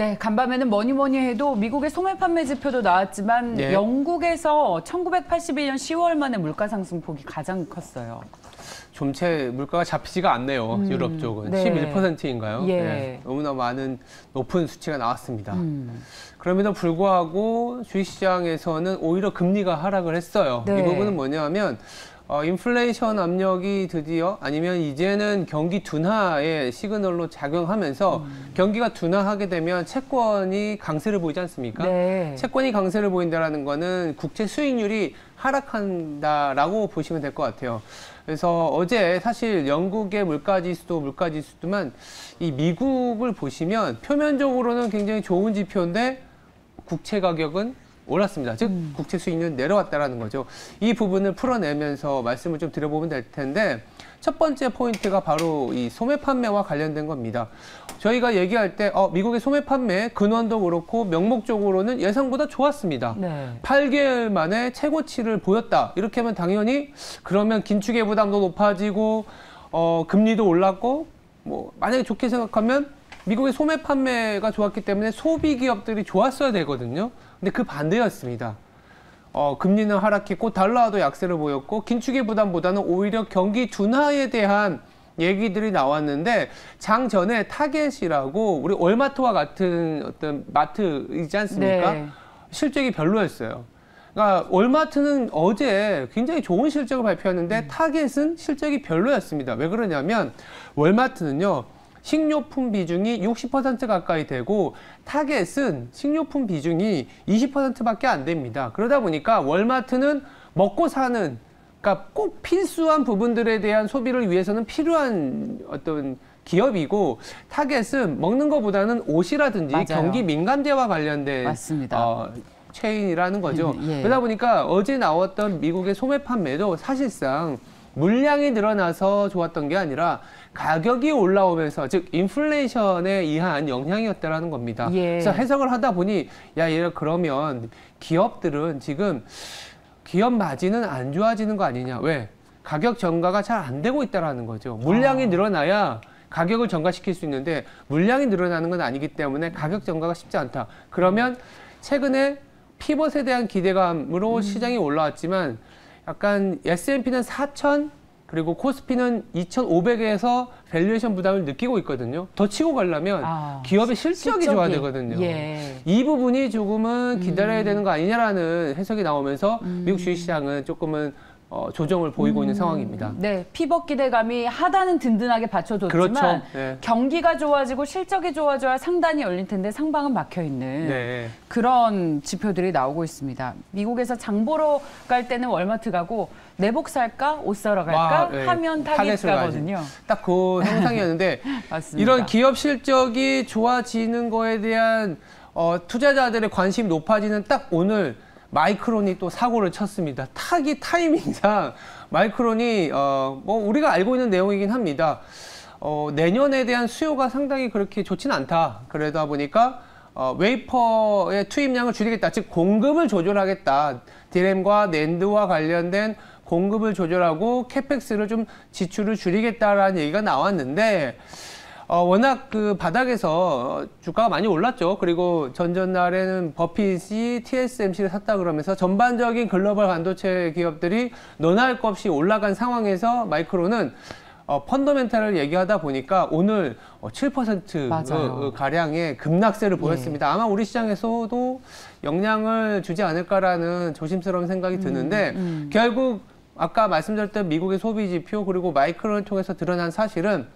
네, 간밤에는 뭐니 해도 미국의 소매 판매 지표도 나왔지만 네. 영국에서 1981년 10월 만에 물가 상승폭이 가장 컸어요. 좀채 물가가 잡히지가 않네요. 유럽 쪽은. 네. 11%인가요? 예. 네. 너무나 높은 수치가 나왔습니다. 그럼에도 불구하고 주식시장에서는 오히려 금리가 하락을 했어요. 네. 이 부분은 뭐냐면 인플레이션 압력이 드디어 아니면 이제는 경기 둔화의 시그널로 작용하면서 경기가 둔화하게 되면 채권이 강세를 보이지 않습니까? 네. 채권이 강세를 보인다는 거는 국채 수익률이 하락한다라고 보시면 될 것 같아요. 그래서 어제 사실 영국의 물가지수도만 이 미국을 보시면 표면적으로는 굉장히 좋은 지표인데 국채 가격은 올랐습니다. 즉 국채 수익률은 내려왔다라는 거죠. 이 부분을 풀어내면서 말씀을 좀 드려보면 될 텐데 첫 번째 포인트가 바로 이 소매 판매와 관련된 겁니다. 저희가 얘기할 때 미국의 소매 판매 근원도 그렇고 명목적으로는 예상보다 좋았습니다. 네. 8개월 만에 최고치를 보였다. 이렇게 하면 당연히 그러면 긴축의 부담도 높아지고 금리도 올랐고 뭐 만약에 좋게 생각하면 미국의 소매 판매가 좋았기 때문에 소비 기업들이 좋았어야 되거든요. 근데 그 반대였습니다. 금리는 하락했고 달러도 약세를 보였고 긴축의 부담보다는 오히려 경기 둔화에 대한 얘기들이 나왔는데 장 전에 타겟이라고 우리 월마트와 같은 어떤 마트이지 않습니까? 네. 실적이 별로였어요. 그러니까 월마트는 어제 굉장히 좋은 실적을 발표했는데 타겟은 실적이 별로였습니다. 왜 그러냐면 월마트는요. 식료품 비중이 60% 가까이 되고 타겟은 식료품 비중이 20%밖에 안 됩니다. 그러다 보니까 월마트는 먹고 사는 그러니까 꼭 필수한 부분들에 대한 소비를 위해서는 필요한 어떤 기업이고 타겟은 먹는 것보다는 옷이라든지 맞아요. 경기 민감재와 관련된 맞습니다. 체인이라는 거죠. 예. 그러다 보니까 어제 나왔던 미국의 소매 판매도 사실상 물량이 늘어나서 좋았던 게 아니라 가격이 올라오면서 즉 인플레이션에 의한 영향이었다라는 겁니다. 예. 그래서 해석을 하다 보니 그러면 기업들은 지금 기업 마진은 안 좋아지는 거 아니냐. 왜? 가격 전가가 잘 안 되고 있다라는 거죠. 물량이 늘어나야 가격을 전가시킬 수 있는데 물량이 늘어나는 건 아니기 때문에 가격 전가가 쉽지 않다. 그러면 최근에 피벗에 대한 기대감으로 시장이 올라왔지만 약간 S&P는 4,000 그리고 코스피는 2,500에서 밸류에이션 부담을 느끼고 있거든요. 더 치고 가려면 기업의 실적이 좋아야 되거든요. 예. 이 부분이 조금은 기다려야 되는 거 아니냐라는 해석이 나오면서 미국 주식시장은 조금은 조정을 보이고 있는 상황입니다. 네, 피벗 기대감이 하단은 든든하게 받쳐줬지만 그렇죠. 네. 경기가 좋아지고 실적이 좋아져야 상단이 열릴 텐데 상방은 막혀있는 네. 그런 지표들이 나오고 있습니다. 미국에서 장 보러 갈 때는 월마트 가고 내복 살까 옷 사러 갈까 네. 하면 타겟 가거든요. 딱 그 형상이었는데 맞습니다. 이런 기업 실적이 좋아지는 거에 대한 투자자들의 관심이 높아지는 딱 오늘 마이크론이 또 사고를 쳤습니다. 타이밍상 마이크론이 뭐 우리가 알고 있는 내용이긴 합니다. 내년에 대한 수요가 상당히 그렇게 좋지는 않다. 그러다 보니까 웨이퍼의 투입량을 줄이겠다. 즉 공급을 조절하겠다. 디램과 낸드와 관련된 공급을 조절하고 캐펙스를 좀 지출을 줄이겠다라는 얘기가 나왔는데 워낙 그 바닥에서 주가가 많이 올랐죠. 그리고 전전날에는 버핏이 TSMC를 샀다 그러면서 전반적인 글로벌 반도체 기업들이 너나 할 것 없이 올라간 상황에서 마이크론은 펀더멘탈을 얘기하다 보니까 오늘 7% 가량의 급락세를 보였습니다. 아마 우리 시장에서도 영향을 주지 않을까라는 조심스러운 생각이 드는데 결국 아까 말씀드렸던 미국의 소비 지표 그리고 마이크론을 통해서 드러난 사실은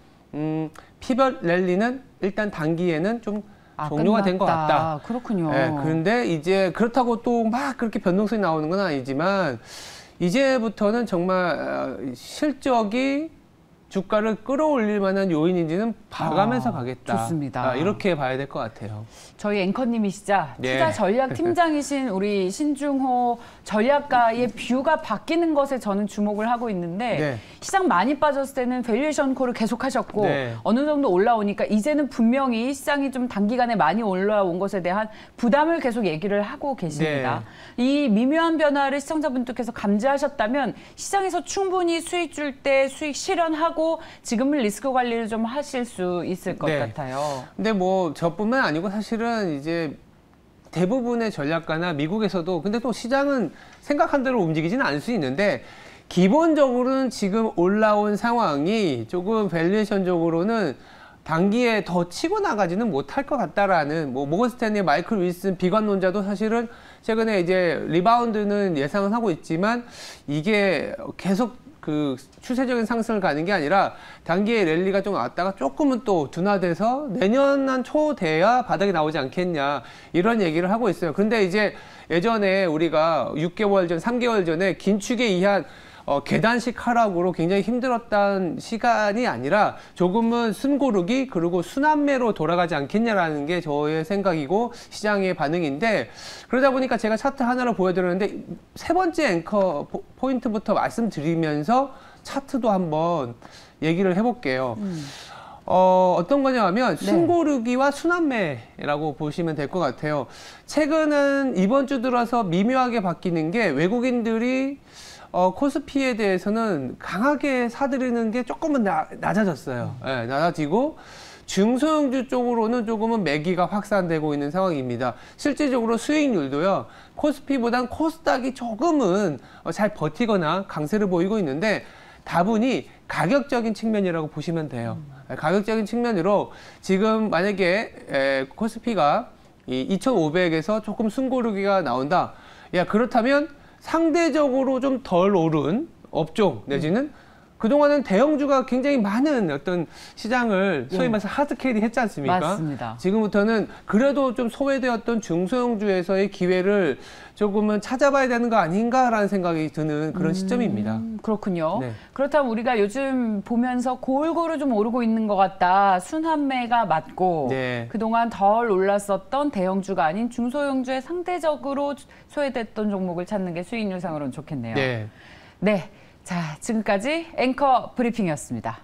피벗 랠리는 일단 단기에는 좀 종료가 된 것 같다. 그렇군요. 네, 그런데 이제 그렇다고 또 막 그렇게 변동성이 나오는 건 아니지만 이제부터는 정말 실적이 주가를 끌어올릴 만한 요인인지는 봐가면서 가겠다. 좋습니다. 이렇게 봐야 될 것 같아요. 저희 앵커님이시자 네. 투자 전략 팀장이신 우리 신중호 전략가의 뷰가 바뀌는 것에 저는 주목을 하고 있는데 네. 시장 많이 빠졌을 때는 밸류에이션 콜을 계속 하셨고 네. 어느 정도 올라오니까 이제는 분명히 시장이 좀 단기간에 많이 올라온 것에 대한 부담을 계속 얘기를 하고 계십니다. 이 미묘한 변화를 시청자분들께서 감지하셨다면 시장에서 충분히 수익 줄 때 수익 실현하고 하고 지금은 리스크 관리를 좀 하실 수 있을 것 같아요. 근데 뭐 저뿐만 아니고 사실은 이제 대부분의 전략가나 미국에서도 근데 또 시장은 생각한 대로 움직이지는 않을 수 있는데 기본적으로는 지금 올라온 상황이 조금 밸류에이션적으로는 단기에 더 치고 나가지는 못할 것 같다라는 뭐 모건 스탠리, 마이클 윌슨 비관론자도 사실은 최근에 이제 리바운드는 예상은 하고 있지만 이게 계속 그 추세적인 상승을 가는 게 아니라 단기에 랠리가 좀 왔다가 조금은 또 둔화돼서 내년 한 초 돼야 바닥이 나오지 않겠냐 이런 얘기를 하고 있어요. 근데 이제 예전에 우리가 6개월 전, 3개월 전에 긴축에 의한 계단식 하락으로 굉장히 힘들었던 시간이 아니라 조금은 숨고르기 그리고 순환매로 돌아가지 않겠냐라는 게 저의 생각이고 시장의 반응인데 그러다 보니까 제가 차트 하나를 보여드렸는데 세 번째 앵커 포인트부터 말씀드리면서 차트도 한번 얘기를 해볼게요. 어떤 거냐 하면 숨고르기와 순환매라고 보시면 될 것 같아요. 최근은 이번 주 들어서 미묘하게 바뀌는 게 외국인들이 코스피에 대해서는 강하게 사들이는 게 조금은 낮아졌어요. 네, 낮아지고 중소형주 쪽으로는 조금은 매기가 확산되고 있는 상황입니다. 실질적으로 수익률도요. 코스피보단 코스닥이 조금은 잘 버티거나 강세를 보이고 있는데 다분히 가격적인 측면이라고 보시면 돼요. 가격적인 측면으로 지금 만약에 코스피가 2,500에서 조금 숨고르기가 나온다. 야, 그렇다면 상대적으로 좀 덜 오른 업종 내지는 그동안은 대형주가 굉장히 많은 어떤 시장을 소위 말해서 하드캐리 했지 않습니까? 맞습니다. 지금부터는 그래도 좀 소외되었던 중소형주에서의 기회를 조금은 찾아봐야 되는 거 아닌가라는 생각이 드는 그런 시점입니다. 그렇군요. 네. 그렇다면 우리가 요즘 보면서 골고루 좀 오르고 있는 것 같다. 순환매가 맞고 네. 그동안 덜 올랐었던 대형주가 아닌 중소형주에 상대적으로 소외됐던 종목을 찾는 게 수익률상으로는 좋겠네요. 네. 네. 자, 지금까지 앵커 브리핑이었습니다.